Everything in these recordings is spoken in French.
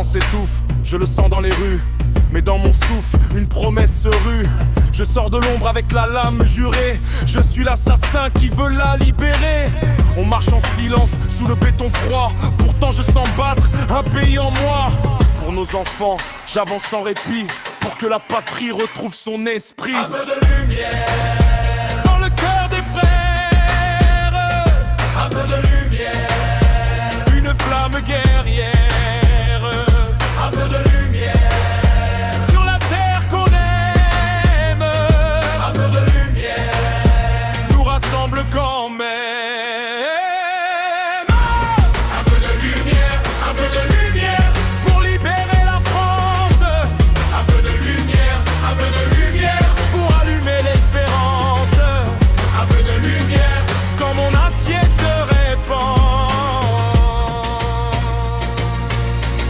sang s'étouffe, je le sens dans les rues. Mais dans mon souffle, une promesse se rue. Je sors de l'ombre avec la lame jurée. Je suis l'assassin qui veut la libérer. On marche en silence sous le béton froid. Pourtant je sens battre un pays en moi. Pour nos enfants, j'avance sans répit. Pour que la patrie retrouve son esprit. Un peu de lumière dans le cœur des frères. Un peu de lumière, une flamme guerrière. un peu de lumière, Sur la terre qu'on aime, un peu de lumière, nous rassemble quand même. un peu de lumière, un peu de lumière, Pour libérer la France, un peu de lumière, un peu de lumière, pour allumer l'espérance. un peu de lumière, Quand mon acier se répand.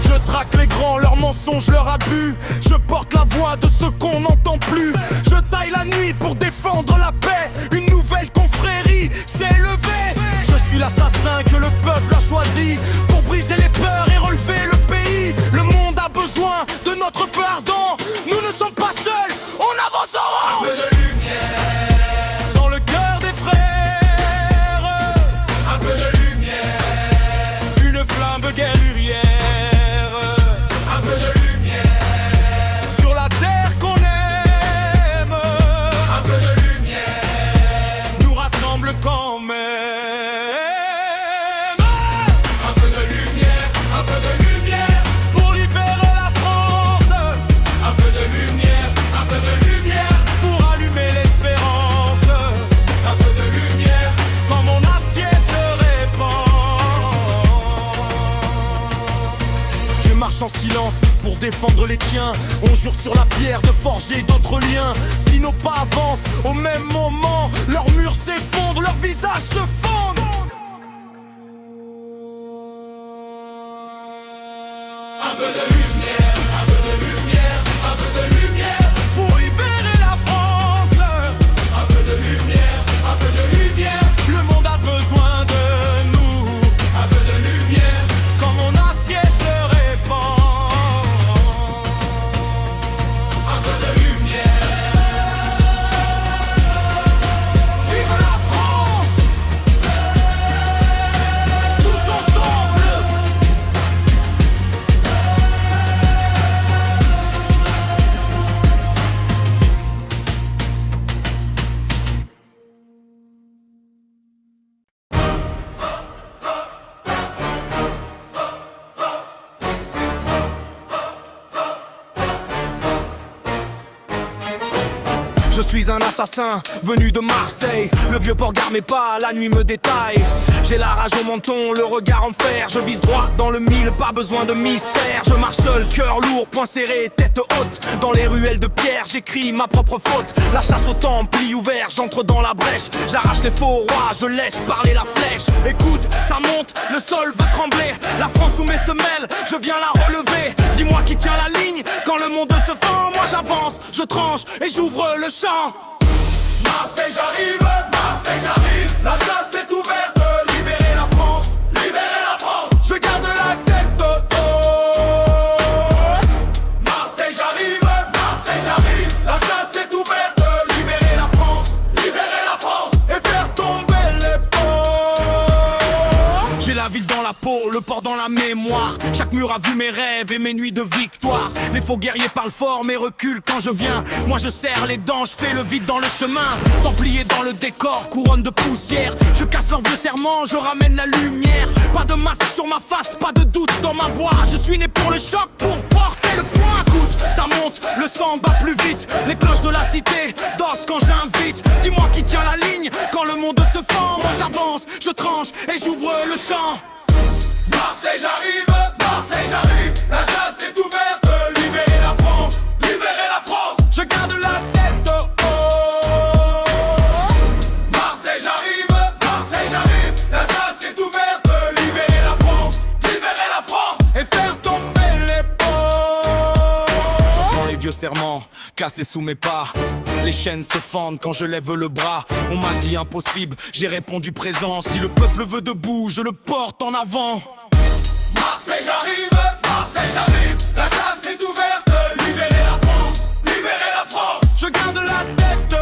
Je traque les grands, leurs mensonges, leurs abus. Je porte la voix de ceux qu'on n'entend plus. Je taille la nuit pour défendre la paix. Une nouvelle confrérie s'est levée. Je suis l'assassin que le peuple a choisi pour briser les peurs et relever le pays. Le monde a besoin de notre feu ardent. Nous ne sommes pas seuls, on avance en un rang. peu de lumière, Dans le cœur des frères, un peu de lumière, une flamme guerrière. un peu de lumière, Sur la terre qu'on aime, un peu de lumière, nous rassemble quand même. un peu de lumière, un peu de lumière, Pour libérer la France, un peu de lumière, un peu de lumière, pour allumer l'espérance. un peu de lumière, Quand mon acier se répand. Je marche en silence pour défendre les tiens. On jure sur la pierre de forger d'autres liens. Si nos pas avancent au même moment, leurs murs s'effondrent, leurs visages se fondent. un peu de lumière, un peu de lumière, un peu de lumière, Pour libérer la France, un peu de lumière, un peu de lumière, le monde a besoin de nous. un peu de lumière, Quand mon acier se répand. un peu de lumière. Vive la France! Tous ensemble! Je suis un assassin venu de Marseille. Le vieux port gare mes pas, la nuit me détaille. J'ai la rage au menton, le regard en fer. Je vise droit dans le mille, pas besoin de mystère. Je marche seul, cœur lourd, poing serré, tête haute. Dans les ruelles de pierre, j'écris ma propre faute. La chasse au temps, pli ouvert, j'entre dans la brèche. J'arrache les faux rois, je laisse parler la flèche. Écoute, ça monte, le sol veut trembler. La France sous mes semelles, je viens la relever. Dis-moi qui tient la ligne, quand le monde se fend. Moi j'avance, je tranche et j'ouvre le champ. Marseille j'arrive, la chasse est ouverte, libérez la France, libérez la France, Je garde la tête haute. Marseille j'arrive, la chasse est ouverte, libérez la France, Et faire tomber les ports. J'ai la ville dans la peau, le port dans la mémoire. Chaque mur a vu mes rêves et mes nuits de victoire. Les faux guerriers parlent fort mais reculent quand je viens. Moi je serre les dents, je fais le vide dans le chemin. Templier dans le décor, couronne de poussière. Je casse leurs vieux serments, je ramène la lumière. Pas de masque sur ma face, pas de doute dans ma voix. Je suis né pour le choc, pour porter le poids. Écoute, ça monte, le sang bat plus vite. Les cloches de la cité dansent quand j'invite. Dis-moi qui tient la ligne quand le monde se fend. Moi j'avance, je tranche et j'ouvre le champ. Marseille j'arrive, la chasse est ouverte, libérez la France, Je garde la tête haute. Marseille j'arrive, la chasse est ouverte, libérez la France, Et faire tomber les ports. J'entends les vieux serments cassés sous mes pas. Les chaînes se fendent quand je lève le bras. On m'a dit impossible, j'ai répondu présent. Si le peuple veut debout, je le porte en avant. Marseille j'arrive, Marseille j'arrive, la chasse est ouverte. Libérez la France, libérez la France. Je garde la tête